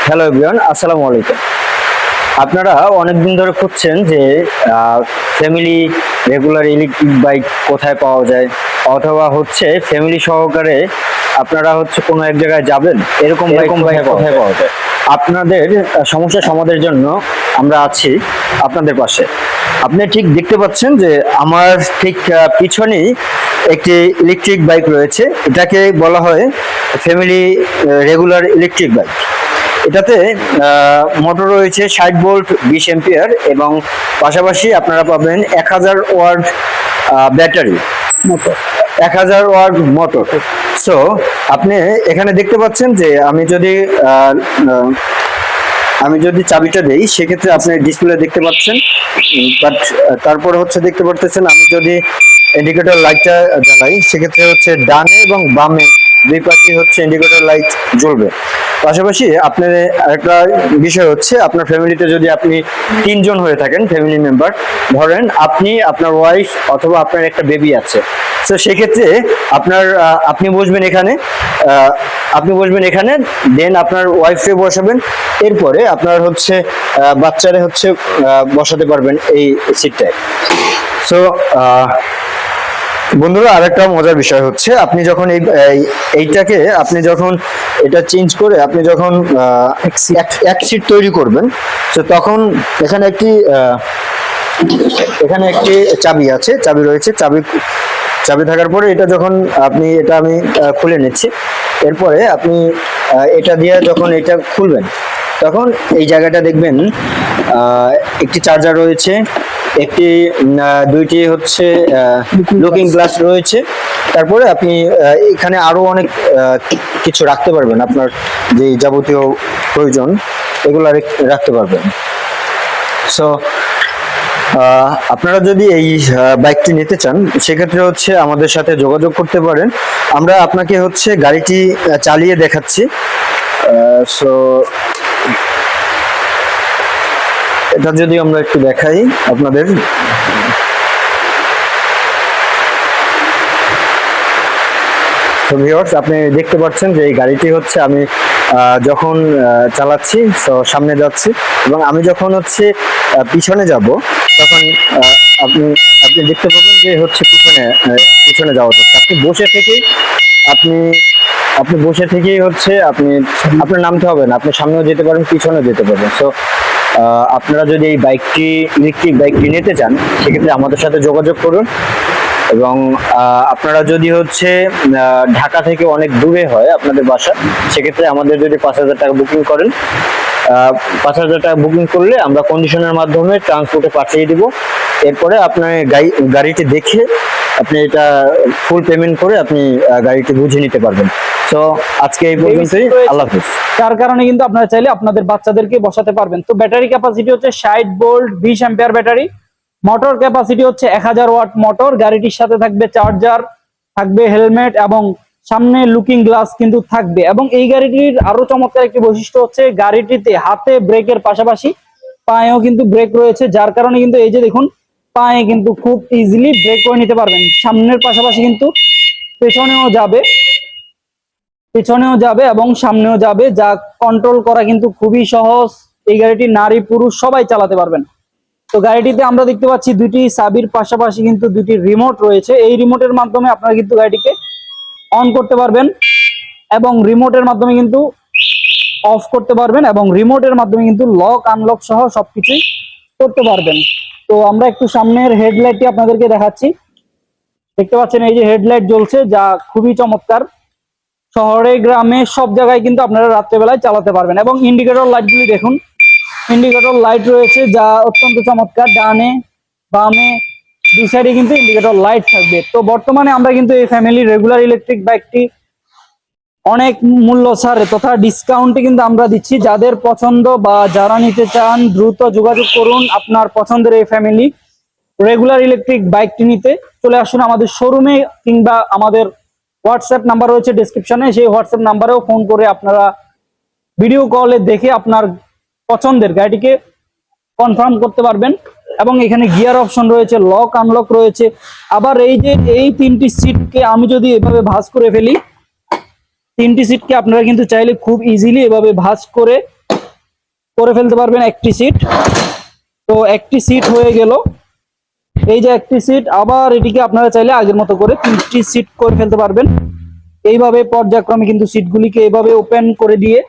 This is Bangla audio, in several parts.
হ্যালো এভরিওয়ান, আসসালামু আলাইকুম। আপনারা অনেকদিন ধরে খুঁজছেন যে ফ্যামিলি রেগুলার ইলেকট্রিক বাইক কোথায় পাওয়া যায়, অথবা হচ্ছে ফ্যামিলি সহকারে আপনারা হচ্ছে কোনো এক জায়গায় যাবেন, এরকম বাইক কোথায় পাওয়া যায়। আপনাদের সমস্যা সমাধানের জন্য আমরা আছি আপনাদের পাশে। আপনি ঠিক দেখতে পাচ্ছেন যে আমার ঠিক পিছনেই একটি ইলেকট্রিক বাইক রয়েছে। এটাকে বলা হয় ফ্যামিলি রেগুলার ইলেকট্রিক বাইক। এটাতে মোটর রয়েছে 60 ভোল্ট 20 এম্পিয়ার এবং পাশাপাশি আপনারা পাবেন 1000 watt battery motor, 1000 watt motor. So আপনি এখানে দেখতে পাচ্ছেন যে আমি যদি চাবিটা দেই সেক্ষেত্রে আপনি ডিসপ্লে দেখতে পাচ্ছেন, বাট তারপরে হচ্ছে দেখতে পারতেছেন আমি যদি ইন্ডিকেটর লাইটটা জ্বালাই সেক্ষেত্রে হচ্ছে ডানে এবং বামে দুই পাশে হচ্ছে ইন্ডিকেটর লাইট জ্বলবে। পাশাপাশি আপনার একটা বিষয় হচ্ছে আপনার ফ্যামিলিতে যদি আপনি 3 জন হয়ে থাকেন, ফ্যামিলি মেম্বার, ধরেন আপনি, আপনার ওয়াইফ অথবা আপনার একটা বেবি আছে, তো সেক্ষেত্রে আপনি বসবেন এখানে, দেন আপনার ওয়াইফকে বসাবেন, এরপরে আপনার হচ্ছে বাচ্চারে হচ্ছে বসাতে পারবেন এই সিটটায়। সো বন্ধুরা, আরেকটা মজার বিষয় হচ্ছে আপনি যখন এইটাকে আপনি যখন এটা চেঞ্জ করে আপনি যখন এক সিট তৈরি করবেন, তো তখন এখানে একটি চাবি আছে, চাবি রয়েছে। চাবি থাকার পরে এটা যখন আমি খুলে নিচ্ছি, এরপরে আপনি এটা দিয়ে যখন এটা খুলবেন তখন এই জায়গাটা দেখবেন একটি চার্জার রয়েছে, দুইটি হচ্ছে লুকিং গ্লাস রয়েছে। তারপরে আপনি এখানে আরো অনেক কিছু রাখতে পারবেন, আপনার যে যাবতীয় প্রয়োজন এগুলো রাখতে পারবেন। সো আপনারা যদি এই বাইকটি নিতে চান সেক্ষেত্রে হচ্ছে আমাদের সাথে যোগাযোগ করতে পারেন। আমরা আপনাকে হচ্ছে গাড়িটি চালিয়ে দেখাচ্ছি। সো এটা যদি আমরা একটু দেখাই আপনাদের, ভিউয়ার্স, আপনি দেখতে পাচ্ছেন যে এই গাড়িটি হচ্ছে আমি যখন চালাচ্ছি, তো সামনে যাচ্ছি, এবং আমি যখন হচ্ছে পিছনে যাব তখন আপনি দেখতে পাবেন যে হচ্ছে পিছনে যাওয়া যাচ্ছে। আপনি বসে থেকেই হচ্ছে আপনার নামতে হবে না, আপনি সামনেও যেতে পারেন, পিছনেও যেতে পারবেন। সো আপনারা যদি এই ইলেকট্রিক বাইকটি নিতে চান সেক্ষেত্রে আমাদের সাথে যোগাযোগ করুন। এবং আপনারা যদি হচ্ছে ঢাকা থেকে অনেক দূরে হয় আপনাদের বাসা, সেক্ষেত্রে আমাদের যদি 5000 টাকা বুকিং করেন, 5000 টাকা বুকিং করলে আমরা কন্ডিশনের মাধ্যমে ট্রান্সপোর্টে পাঠিয়ে দিব। এরপরে আপনার গাড়িটি দেখে আপনি এটা ফুল পেমেন্ট করে আপনি গাড়িটি বুঝে নিতে পারবেন। তো আজকে এই পর্যন্তই, আল্লাহ হাফেজ। তার কারণে কিন্তু আপনারা চাইলে আপনাদের বাচ্চাদেরকে বসাতে পারবেন। তো ব্যাটারি ক্যাপাসিটি হচ্ছে 60 volt 20 ampere battery, motor capacity হচ্ছে 1000 ওয়াট মোটর। গাড়িটির সাথে থাকবে চার্জার, থাকবে হেলমেট এবং সামনে লুকিং গ্লাস কিন্তু থাকবে। এবং এই গাড়িটির আরো চমৎকার একটি বৈশিষ্ট্য হচ্ছে গাড়িটিতে হাতে ব্রেকের পাশাপাশি পায়েও কিন্তু ব্রেক রয়েছে, যার কারণে কিন্তু এই যে দেখুন পায়ে কিন্তু খুব ইজিলি ব্রেক করে নিতে পারবেন। সামনের পাশাপাশি কিন্তু পেছনেও যাবে এবং সামনেও যাবে, যা কন্ট্রোল করা কিন্তু খুবই সহজ। এই গাড়িটি নারী পুরুষ সবাই চালাতে পারবেন। তো গাড়িটিতে আমরা দেখতে পাচ্ছি দুটি চাবির পাশাপাশি কিন্তু দুটি রিমোট রয়েছে। এই রিমোটের মাধ্যমে আপনারা কিন্তু গাড়িটিকে অন করতে পারবেন এবং রিমোটের মাধ্যমে কিন্তু অফ করতে পারবেন, এবং রিমোটের মাধ্যমে কিন্তু লক আনলক সহ সবকিছুই করতে পারবেন। তো আমরা একটু সামনের হেডলাইটটি আপনাদেরকে দেখাচ্ছি। দেখতে পাচ্ছেন এই যে হেডলাইট জ্বলছে, যা খুবই চমৎকার। শহরে গ্রামে সব জায়গায় কিন্তু আপনারা রাত্রেবেলায় চালাতে পারবেন। এবং ইন্ডিকেটর লাইটগুলি দেখুন, ইন্ডিকেটর লাইট রয়েছে যা অত্যন্ত চমৎকার। ডানে বামে দুই সাইডে কিন্তু ইন্ডিকেটর লাইট থাকবে। তো বর্তমানে আমরা কিন্তু এই ফ্যামিলি রেগুলার ইলেকট্রিক বাইকটি অনেক মূল্য ছাড়ে তথা ডিসকাউন্টে কিন্তু আমরা দিচ্ছি। যাদের পছন্দ বা যারা নিতে চান দ্রুত যোগাযোগ করুন আপনার পছন্দের এই ফ্যামিলি রেগুলার ইলেকট্রিক বাইকটি নিতে। চলে আসুন আমাদের শোরুমে, কিংবা আমাদের হোয়াটসঅ্যাপ নাম্বার রয়েছে ডেসক্রিপশনে, সেই হোয়াটসঅ্যাপ নাম্বারেও ফোন করে আপনারা ভিডিও কলে দেখে আপনার পছন্দের গাড়িটিকে কনফার্ম করতে পারবেন। এবং এখানে গিয়ার অপশন রয়েছে, লক আনলক রয়েছে। আবার এই 3টি সিটকে আমি যদি এভাবে ভাঁজ করে ফেলি, 3টি সিটকে আপনারা কিন্তু চাইলে খুব ইজিলি এভাবে ভাঁজ করে করে ফেলতে পারবেন একটি সিট। তো একটি সিট হয়ে গেল, এই যে একটি সিট, আবার এটিকে আপনারা চাইলে আগের মতো করে 3টি সিট করে ফেলতে পারবেন। এইভাবে পর্যায়ক্রমে কিন্তু সিটগুলিকে এইভাবে ওপেন করে দিয়ে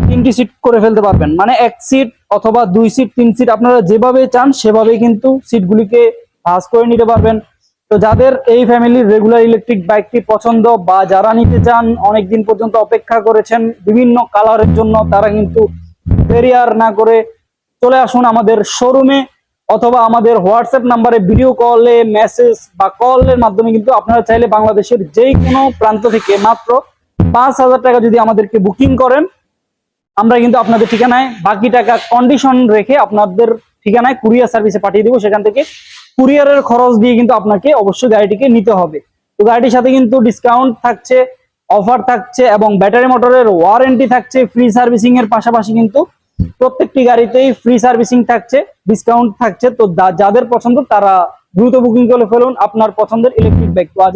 3টি সিট করে ফেলতে পারবেন। মানে 1 সিট অথবা 2 সিট 3 সিট আপনারা যেভাবে চান সেভাবে কিন্তু সিটগুলিকে ভাঁজ করে নিতে পারবেন। তো যাদের এই ফ্যামিলির রেগুলার ইলেকট্রিক বাইকটি পছন্দ বা যারা নিতে চান, অনেকদিন পর্যন্ত অপেক্ষা করেছেন বিভিন্ন কালারের জন্য, তারা কিন্তু দেরি আর না করে চলে আসুন আমাদের শোরুমে, অথবা আমাদের হোয়াটসঅ্যাপ নাম্বারে ভিডিও কলে, মেসেজ বা কলের মাধ্যমে কিন্তু আপনারা চাইলে বাংলাদেশের যেই কোনো প্রান্ত থেকে মাত্র 5,000 টাকা যদি আমাদেরকে বুকিং করেন, আমরা কিন্তু আপনাদের ঠিকানায় বাকি টাকা কন্ডিশন রেখে আপনাদের ঠিকানায় কুরিয়ার সার্ভিসে পাঠিয়ে দিব। সেখান থেকে কুরিয়ারের খরচ দিয়ে কিন্তু আপনাকে অবশ্যই গাড়িটিকে নিতে হবে। তো গাড়িটির সাথে কিন্তু ডিসকাউন্ট থাকছে, অফার থাকছে এবং ব্যাটারি মোটরের ওয়ারেন্টি থাকছে। ফ্রি সার্ভিসিং এর পাশাপাশি কিন্তু প্রত্যেকটি গাড়িতেই ফ্রি সার্ভিসিং থাকছে, ডিসকাউন্ট থাকছে। তো যাদের পছন্দ তারা দ্রুত বুকিং করে ফেলুন আপনার পছন্দের ইলেকট্রিক বাইক। তো আজ